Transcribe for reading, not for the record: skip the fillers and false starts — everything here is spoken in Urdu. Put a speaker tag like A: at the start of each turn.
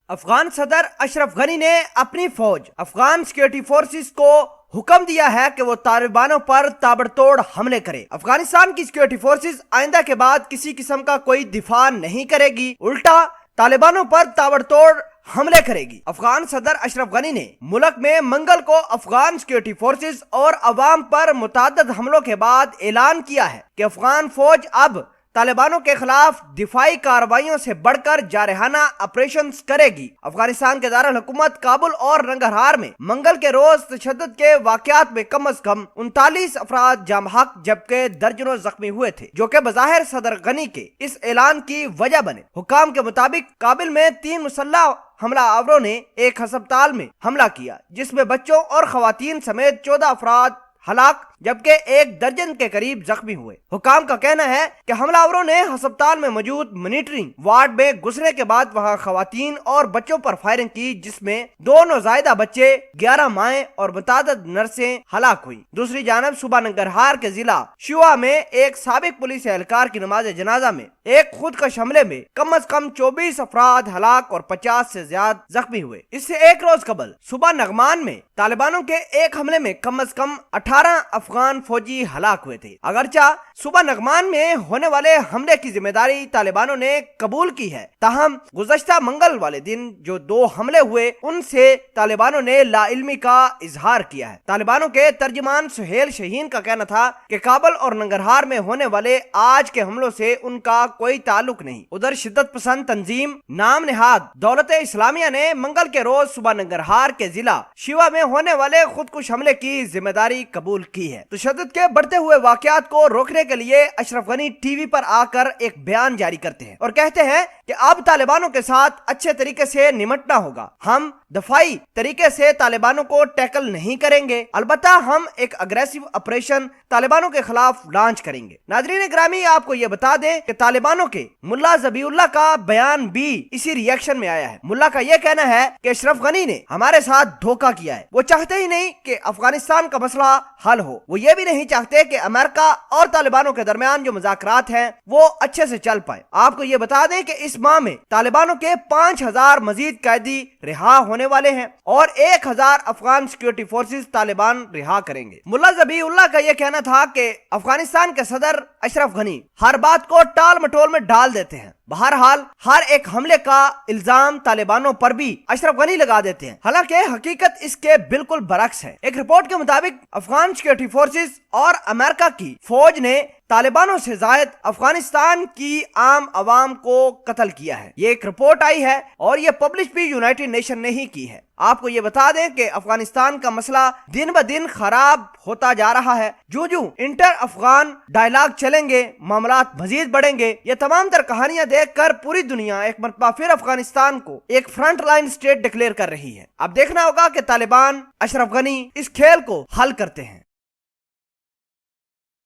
A: افغان صدر اشرف غنی نے اپنی فوج افغان سیکورٹی فورسز کو حکم دیا ہے کہ وہ طالبانوں پر تابڑتوڑ حملے کرے۔ افغانستان کی سیکورٹی فورسز آئندہ کے بعد کسی قسم کا کوئی دفاع نہیں کرے گی، الٹا طالبانوں پر تابڑتوڑ حملے کرے گی۔ افغان صدر اشرف غنی نے ملک میں منگل کو افغان سیکورٹی فورسز اور عوام پر متعدد حملوں کے بعد اعلان کیا ہے کہ افغان فوج اب طالبانوں کے خلاف دفاعی کارروائیوں سے بڑھ کر جارحانہ آپریشنز کرے گی۔ افغانستان کے دارالحکومت کابل اور ننگرہار میں منگل کے روز تشدد کے واقعات میں کم از کم 39 افراد جاں بحق جبکہ درجنوں زخمی ہوئے تھے، جو کہ بظاہر صدر غنی کے اس اعلان کی وجہ بنے۔ حکام کے مطابق کابل میں 3 مسلح حملہ آوروں نے ایک ہسپتال میں حملہ کیا، جس میں بچوں اور خواتین سمیت 14 افراد ہلاک جبکہ 1 درجن کے قریب زخمی ہوئے۔ حکام کا کہنا ہے کہ حملہ آوروں نے ہسپتال میں موجود مانیٹرنگ وارڈ میں گھسنے کے بعد وہاں خواتین اور بچوں پر فائرنگ کی، جس میں 2 نوزائیدہ بچے، 11 مائیں اور متعدد نرسیں ہلاک ہوئی۔ دوسری جانب صوبہ ننگرہار کے ضلع شیوا میں ایک سابق پولیس اہلکار کی نماز جنازہ میں ایک خودکش حملے میں کم از کم 24 افراد ہلاک اور 50 سے زیادہ زخمی ہوئے۔ اس سے ایک روز قبل صوبہ نغمان میں طالبانوں کے ایک حملے میں کم از کم 18 افغان فوجی ہلاک ہوئے تھے۔ اگرچہ صوبہ نغمان میں ہونے والے حملے کی ذمہ داری طالبانوں نے قبول کی ہے، تاہم گزشتہ منگل والے دن جو 2 حملے ہوئے ان سے طالبانوں نے لا علمی کا اظہار کیا ہے۔ طالبانوں کے ترجمان سہیل شہین کا کہنا تھا کہ کابل اور ننگرہار میں ہونے والے آج کے حملوں سے ان کا کوئی تعلق نہیں۔ ادھر شدت پسند تنظیم نام نہاد دولت اسلامیہ نے منگل کے روز صوبہ ننگرہار کے ضلع شیوا میں ہونے والے خودکش حملے کی ذمہ داری قبول کی ہے۔ تشدد کے بڑھتے ہوئے واقعات کو روکنے کے لیے اشرف غنی ٹی وی پر آ کر ایک بیان جاری کرتے ہیں اور کہتے ہیں کہ اب طالبانوں کے ساتھ اچھے طریقے سے نمٹنا ہوگا۔ ہم دفاعی طریقے سے طالبانوں کو ٹیکل نہیں کریں گے، البتہ ہم ایک اگریسو آپریشن طالبانوں کے خلاف لانچ کریں گے۔ ناظرین گرامی، آپ کو یہ بتا دیں کہ طالبانوں کے ملا ذبی اللہ کا بیان بھی اسی ری ایکشن میں آیا ہے۔ ملا کا یہ کہنا ہے کہ اشرف غنی نے ہمارے ساتھ دھوکہ کیا ہے، وہ چاہتے ہی نہیں کہ افغانستان کا مسئلہ حل ہو، وہ یہ بھی نہیں چاہتے کہ امریکہ اور طالبانوں کے درمیان جو مذاکرات ہیں وہ اچھے سے چل پائے۔ آپ کو یہ بتا دیں کہ اس ماہ میں طالبانوں کے 5000 مزید قیدی رہا ہونے والے ہیں اور 1000 افغان سیکورٹی فورسز طالبان رہا کریں گے۔ ملا ذبی اللہ کا یہ کہنا تھا کہ افغانستان کے صدر اشرف غنی ہر بات کو ٹال مٹول میں ڈال دیتے ہیں۔ بہرحال ہر ایک حملے کا الزام طالبانوں پر بھی اشرف غنی لگا دیتے ہیں، حالانکہ حقیقت اس کے بالکل برعکس ہے۔ ایک رپورٹ کے مطابق افغان سیکورٹی فورسز اور امریکہ کی فوج نے طالبانوں سے زائد افغانستان کی عام عوام کو قتل کیا ہے۔ یہ ایک رپورٹ آئی ہے اور یہ پبلش بھی یونائٹڈ نیشن نے ہی کی ہے۔ آپ کو یہ بتا دیں کہ افغانستان کا مسئلہ دن بہ دن خراب ہوتا جا رہا ہے۔ جو انٹر افغان ڈائلاگ چلیں گے، معاملات مزید بڑھیں گے۔ یہ تمام تر کہانیاں دیکھ کر پوری دنیا ایک مرتبہ پھر افغانستان کو ایک فرنٹ لائن اسٹیٹ ڈکلیئر کر رہی ہے۔ اب دیکھنا ہوگا کہ طالبان اشرف غنی اس کھیل کو حل کرتے ہیں۔